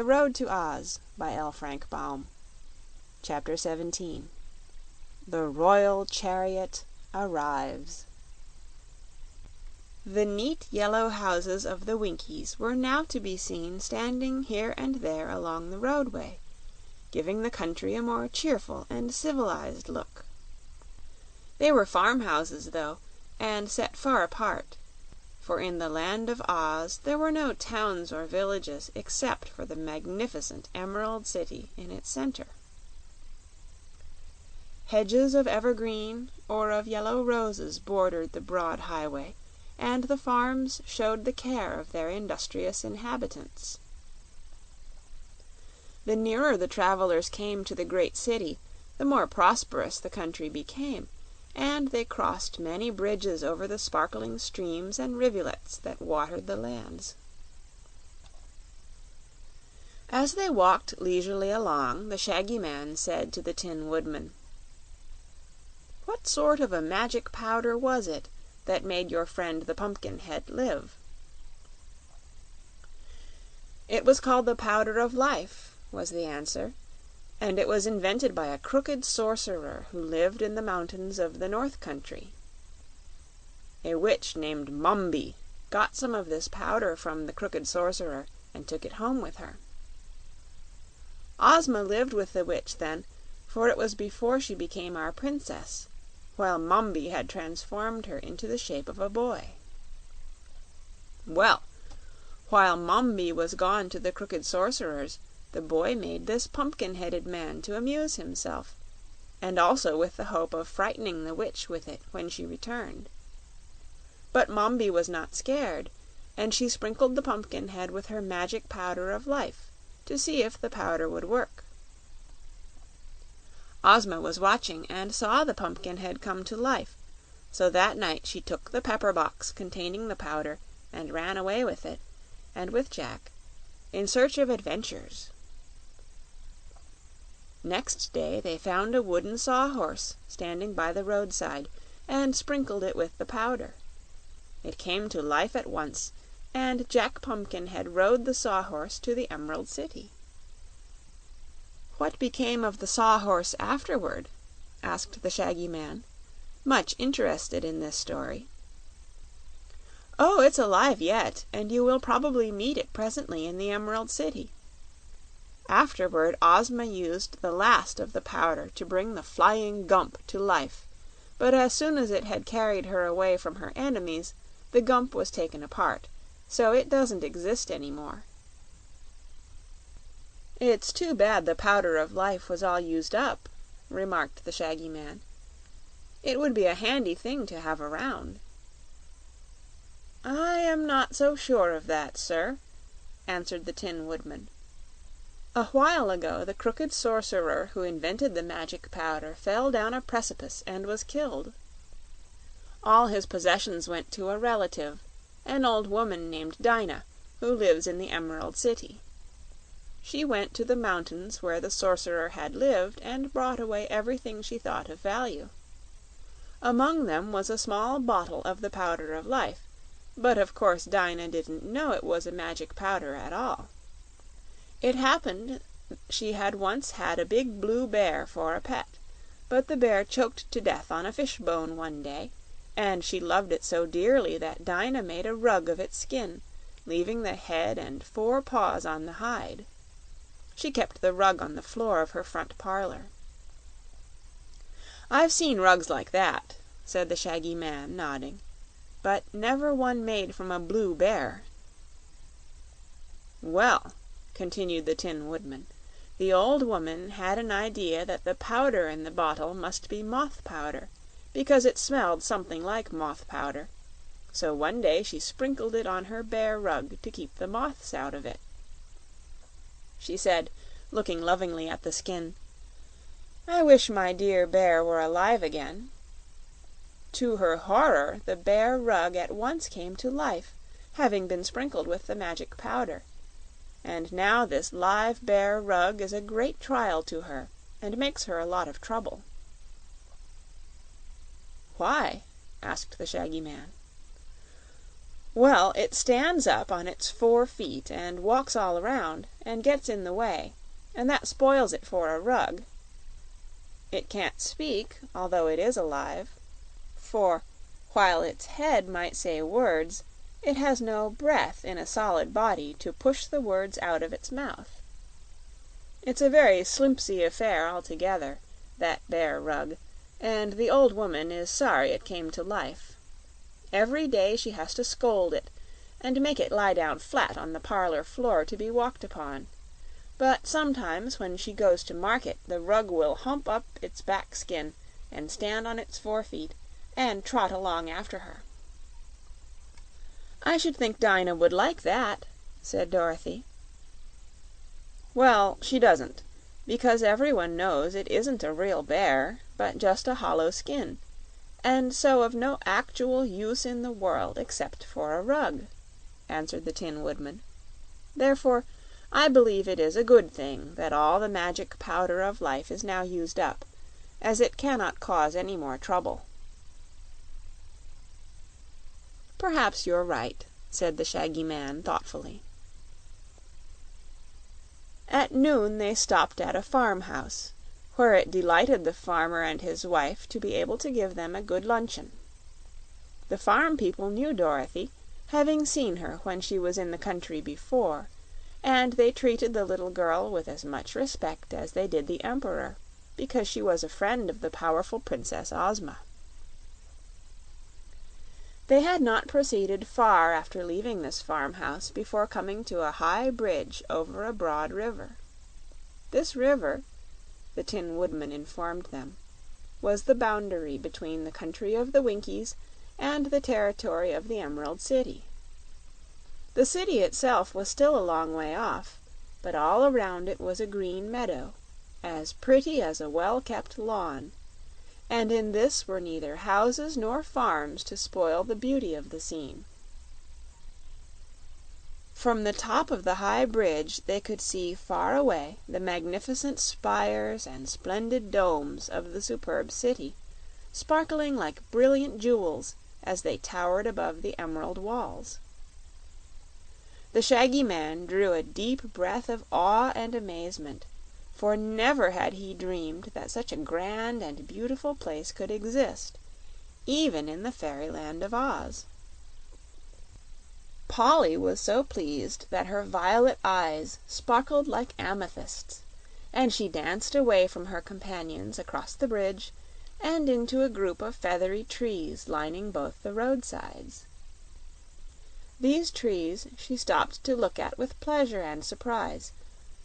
The Road to Oz by FrankBaum. Chapter 17. The Royal Chariot Arrives. The neat yellow houses of the Winkies were now to be seen standing here and there along the roadway, giving the country a more cheerful and civilized look. They were farmhouses, though, and set far apart, for in the Land of Oz there were no towns or villages except for the magnificent Emerald City in its center. Hedges of evergreen or of yellow roses bordered the broad highway, and the farms showed the care of their industrious inhabitants. The nearer the travelers came to the great city, the more prosperous the country became, and they crossed many bridges over the sparkling streams and rivulets that watered the lands. As they walked leisurely along, the Shaggy Man said to the Tin Woodman, "What sort of a magic powder was it that made your friend the Pumpkinhead live?" "It was called the Powder of Life," was the answer, "and it was invented by a crooked sorcerer who lived in the mountains of the North Country. A witch named Mombi got some of this powder from the crooked sorcerer and took it home with her. Ozma lived with the witch then, for it was before she became our princess, while Mombi had transformed her into the shape of a boy. Well, while Mombi was gone to the crooked sorcerer's, the boy made this pumpkin-headed man to amuse himself, and also with the hope of frightening the witch with it when she returned. But Mombi was not scared, and she sprinkled the Pumpkinhead with her magic powder of life to see if the powder would work. Ozma was watching and saw the Pumpkinhead come to life, so that night she took the pepper box containing the powder and ran away with it, and with Jack, in search of adventures. Next day they found a wooden sawhorse standing by the roadside, and sprinkled it with the powder. It came to life at once, and Jack Pumpkinhead rode the sawhorse to the Emerald City. "What became of the sawhorse afterward?" asked the Shaggy Man, much interested in this story. "Oh, it's alive yet, and you will probably meet it presently in the Emerald City. Afterward Ozma used the last of the powder to bring the Flying Gump to life, but as soon as it had carried her away from her enemies, the Gump was taken apart, so it doesn't exist any more." "It's too bad the Powder of Life was all used up," remarked the Shaggy Man. "It would be a handy thing to have around." "I am not so sure of that, sir," answered the Tin Woodman. "A while ago the crooked sorcerer who invented the magic powder fell down a precipice and was killed. All his possessions went to a relative, an old woman named Dyna, who lives in the Emerald City. She went to the mountains where the sorcerer had lived and brought away everything she thought of value. Among them was a small bottle of the Powder of Life, but of course Dyna didn't know it was a magic powder at all. It happened she had once had a big blue bear for a pet, but the bear choked to death on a fish bone one day, and she loved it so dearly that Dyna made a rug of its skin, leaving the head and 4 paws on the hide. She kept the rug on the floor of her front parlor." "I've seen rugs like that," said the Shaggy Man, nodding, "but never one made from a blue bear." "Well," continued the Tin Woodman, "the old woman had an idea that the powder in the bottle must be moth powder, because it smelled something like moth powder, so one day she sprinkled it on her bear rug to keep the moths out of it. She said, looking lovingly at the skin, 'I wish my dear bear were alive again.' To her horror, the bear rug at once came to life, having been sprinkled with the magic powder, and now this live bear rug is a great trial to her and makes her a lot of trouble." "Why?" asked the Shaggy Man. Well, it stands up on its 4 feet and walks all around, and gets in the way, and that spoils it for a rug. It can't speak, although it is alive, for, while its head might say words, it has no breath in a solid body to push the words out of its mouth. It's a very slimpsy affair altogether, that bear rug, and the old woman is sorry it came to life. Every day she has to scold it, and make it lie down flat on the parlor floor to be walked upon. But sometimes when she goes to market the rug will hump up its back skin and stand on its 4 feet and trot along after her. "I should think Dinah would like that," said Dorothy. "Well, she doesn't, because everyone knows it isn't a real bear, but just a hollow skin, and so of no actual use in the world except for a rug," answered the Tin Woodman. "Therefore I believe it is a good thing that all the magic powder of life is now used up, as it cannot cause any more trouble." "Perhaps you're right," said the Shaggy Man thoughtfully. At noon they stopped at a farmhouse, where it delighted the farmer and his wife to be able to give them a good luncheon. The farm people knew Dorothy, having seen her when she was in the country before, and they treated the little girl with as much respect as they did the Emperor, because she was a friend of the powerful Princess Ozma. They had not proceeded far after leaving this farmhouse before coming to a high bridge over a broad river. This river, the Tin Woodman informed them, was the boundary between the country of the Winkies and the territory of the Emerald City. The city itself was still a long way off, but all around it was a green meadow, as pretty as a well-kept lawn, and in this were neither houses nor farms to spoil the beauty of the scene. From the top of the high bridge they could see far away the magnificent spires and splendid domes of the superb city, sparkling like brilliant jewels as they towered above the emerald walls. The Shaggy Man drew a deep breath of awe and amazement, for never had he dreamed that such a grand and beautiful place could exist, even in the fairyland of Oz. Polly was so pleased that her violet eyes sparkled like amethysts, and she danced away from her companions across the bridge and into a group of feathery trees lining both the roadsides. These trees she stopped to look at with pleasure and surprise,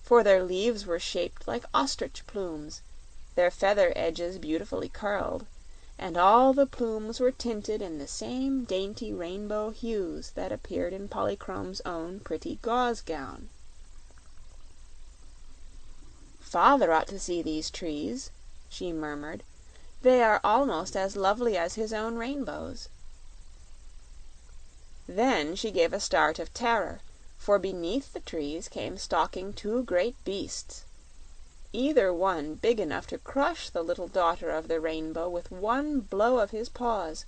for their leaves were shaped like ostrich plumes, their feather edges beautifully curled, and all the plumes were tinted in the same dainty rainbow hues that appeared in Polychrome's own pretty gauze gown. "Father ought to see these trees," she murmured. "They are almost as lovely as his own rainbows." Then she gave a start of terror, for beneath the trees came stalking two great beasts, either one big enough to crush the little daughter of the rainbow with one blow of his paws,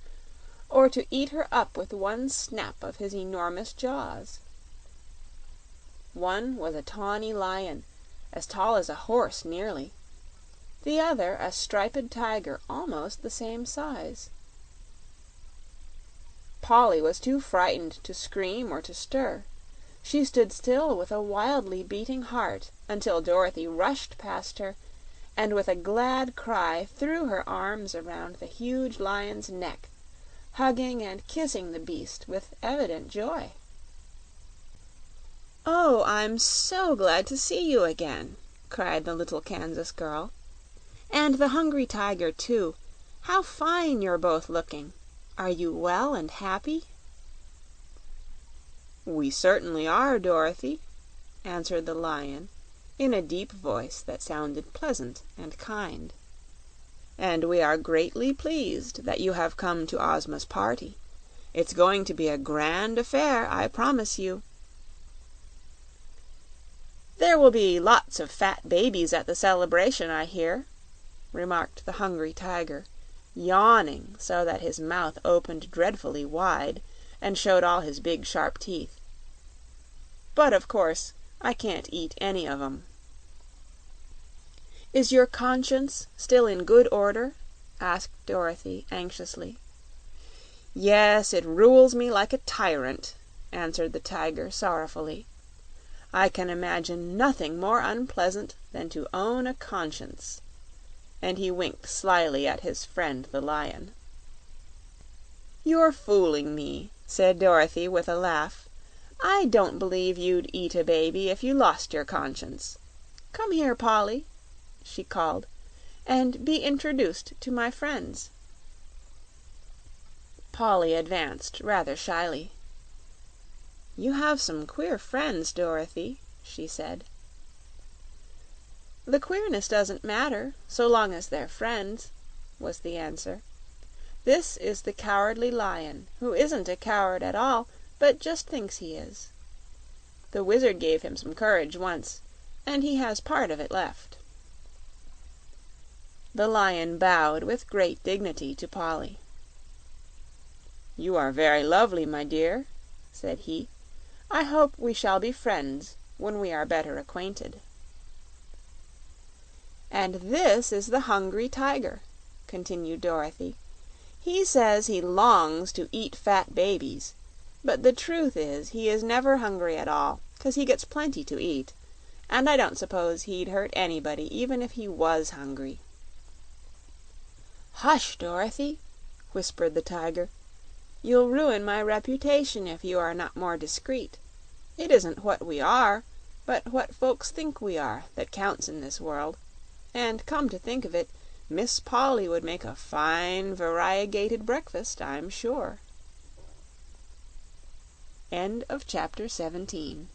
or to eat her up with one snap of his enormous jaws. One was a tawny lion, as tall as a horse nearly; the other a striped tiger almost the same size. Polly was too frightened to scream or to stir. She stood still with a wildly beating heart until Dorothy rushed past her and with a glad cry threw her arms around the huge lion's neck, hugging and kissing the beast with evident joy. "Oh, I'm so glad to see you again!" cried the little Kansas girl. "And the Hungry Tiger, too. How fine you're both looking! Are you well and happy?" "We certainly are, Dorothy," answered the Lion, in a deep voice that sounded pleasant and kind. "And we are greatly pleased that you have come to Ozma's party. It's going to be a grand affair, I promise you." "There will be lots of fat babies at the celebration, I hear," remarked the Hungry Tiger, yawning so that his mouth opened dreadfully wide and showed all his big sharp teeth. "But of course I can't eat any of 'em." "Is your conscience still in good order?" asked Dorothy, anxiously. "Yes, it rules me like a tyrant," answered the Tiger, sorrowfully. "I can imagine nothing more unpleasant than to own a conscience," and he winked slyly at his friend the Lion. "You're fooling me," said Dorothy, with a laugh. "I don't believe you'd eat a baby if you lost your conscience. Come here, Polly," she called, "and be introduced to my friends." Polly advanced rather shyly. "You have some queer friends, Dorothy," she said. "The queerness doesn't matter, so long as they're friends," was the answer. "This is the Cowardly Lion, who isn't a coward at all, but just thinks he is. The Wizard gave him some courage once, and he has part of it left." The Lion bowed with great dignity to Polly. "You are very lovely, my dear," said he. "I hope we shall be friends when we are better acquainted." "And this is the Hungry Tiger," continued Dorothy. "He says he longs to eat fat babies, but the truth is he is never hungry at all, 'cause he gets plenty to eat, and I don't suppose he'd hurt anybody even if he was hungry." "Hush, Dorothy," whispered the Tiger. "You'll ruin my reputation if you are not more discreet. It isn't what we are, but what folks think we are, that counts in this world; and come to think of it, Miss Polly would make a fine variegated breakfast, I'm sure." Chapter 17